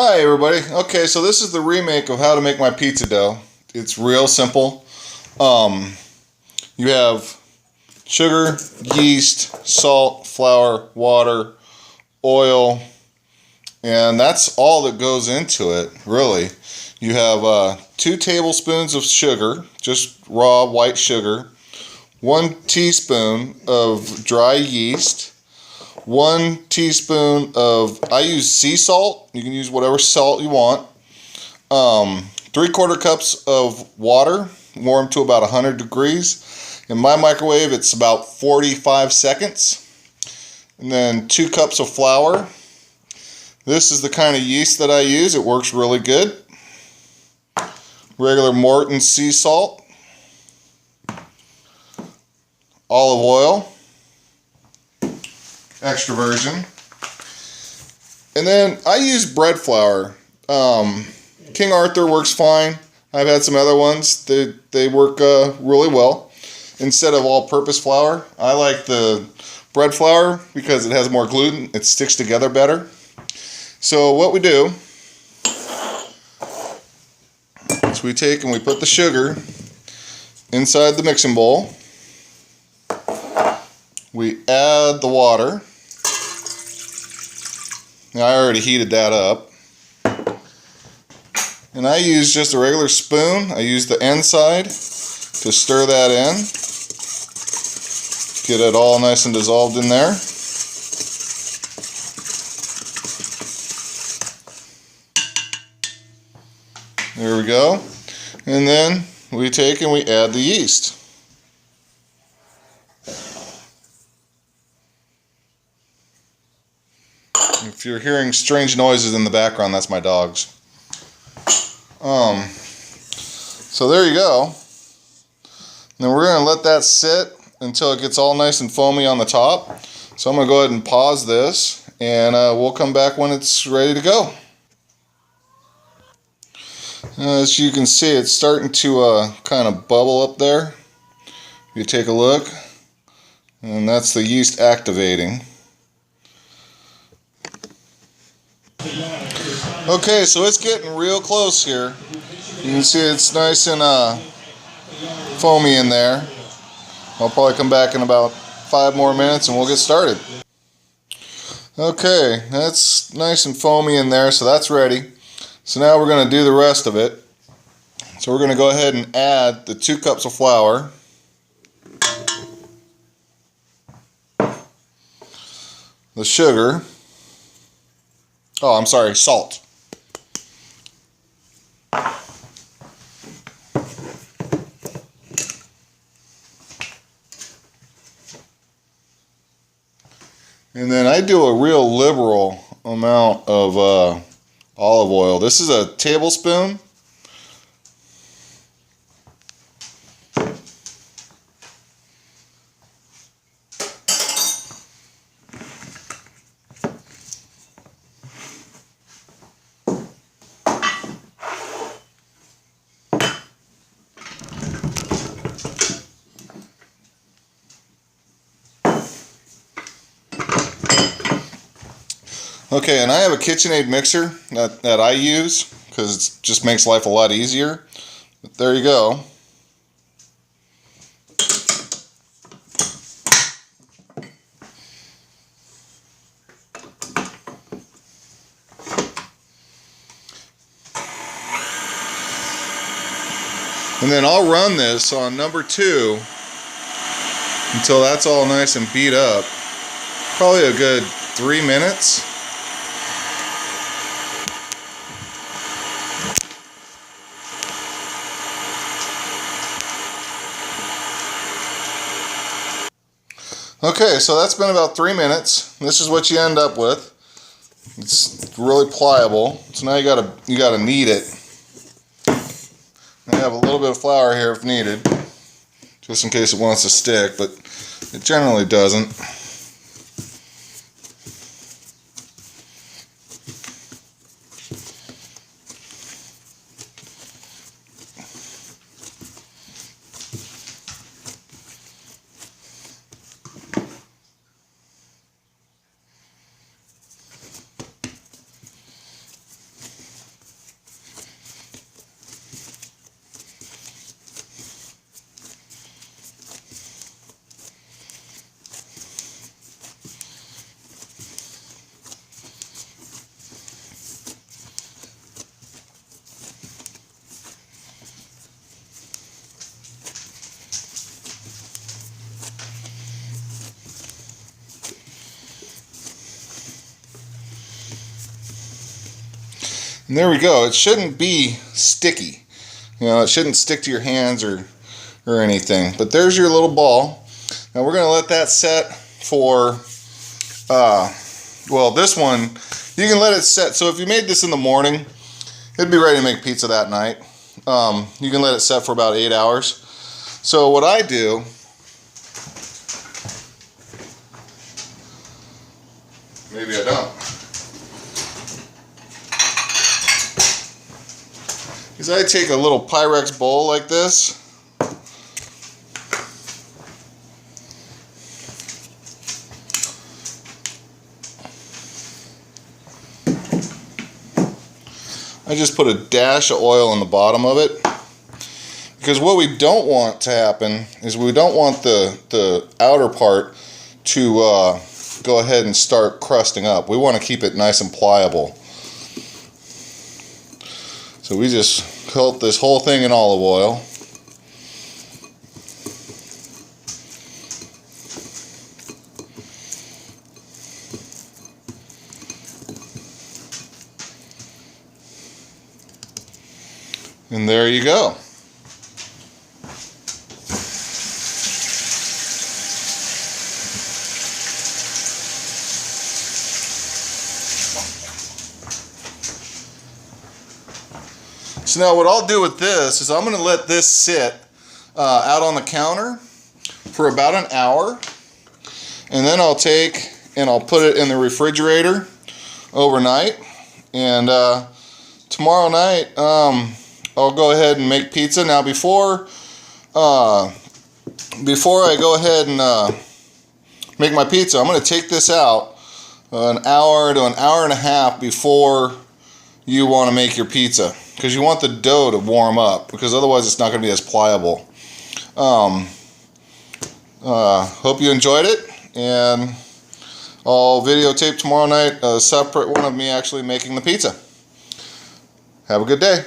Hi everybody. Okay, so this is the remake of how to make my pizza dough. It's real simple. You have sugar, yeast, salt, flour, water, oil, and that's all that goes into it, really. You have 2 tablespoons of sugar, just raw white sugar, 1 teaspoon of dry yeast, 1 teaspoon of, I use sea salt. You can use whatever salt you want. 3/4 cups of water, warm to about 100 degrees. In my microwave, it's about 45 seconds. And then 2 cups of flour. This is the kind of yeast that I use. It works really good. Regular Morton sea salt. Olive oil. Extra virgin. And then I use bread flour. King Arthur works fine. I've had some other ones. They work really well. Instead of all-purpose flour, I like the bread flour because it has more gluten. It sticks together better. So what we do is we take and we put the sugar inside the mixing bowl. We add the water. Now I already heated that up. And I use just a regular spoon. I use the end side to stir that in. Get it all nice and dissolved in there. There we go. And then we take and we add the yeast. If you're hearing strange noises in the background, that's my dogs. So there you go. Then we're going to let that sit until it gets all nice and foamy on the top. So I'm going to go ahead and pause this, and we'll come back when it's ready to go. As you can see, it's starting to kind of bubble up there. You take a look, and that's the yeast activating. Okay, so it's getting real close here. You can see it's nice and foamy in there. I'll probably come back in about 5 more minutes and we'll get started. Okay, that's nice and foamy in there, so that's ready. So now we're going to do the rest of it. So we're going to go ahead and add the 2 cups of flour. The sugar. Oh, I'm sorry, salt. And then I do a real liberal amount of olive oil. This is a tablespoon. Okay, and I have a KitchenAid mixer that I use because it just makes life a lot easier. But there you go. And then I'll run this on number 2 until that's all nice and beat up. Probably a good 3 minutes. Okay, so that's been about 3 minutes. This is what you end up with. It's really pliable. So now you gotta knead it. I have a little bit of flour here if needed, just in case it wants to stick, but it generally doesn't. And there we go. It shouldn't be sticky. You know, it shouldn't stick to your hands or anything. But there's your little ball. Now we're going to let that set for, well, this one, you can let it set. So if you made this in the morning, it'd be ready to make pizza that night. You can let it set for about 8 hours. So what I do, maybe I don't, is I take a little Pyrex bowl like this. I just put a dash of oil on the bottom of it, because what we don't want to happen is we don't want the outer part to go ahead and start crusting up. We want to keep it nice and pliable. So we just coat this whole thing in olive oil. And there you go. So now what I'll do with this is I'm going to let this sit out on the counter for about an hour, and then I'll take and I'll put it in the refrigerator overnight, and tomorrow night I'll go ahead and make pizza. Now before I go ahead and make my pizza, I'm going to take this out an hour to an hour and a half before you want to make your pizza, because you want the dough to warm up, because otherwise it's not going to be as pliable. Hope you enjoyed it, and I'll videotape tomorrow night a separate one of me actually making the pizza. Have a good day.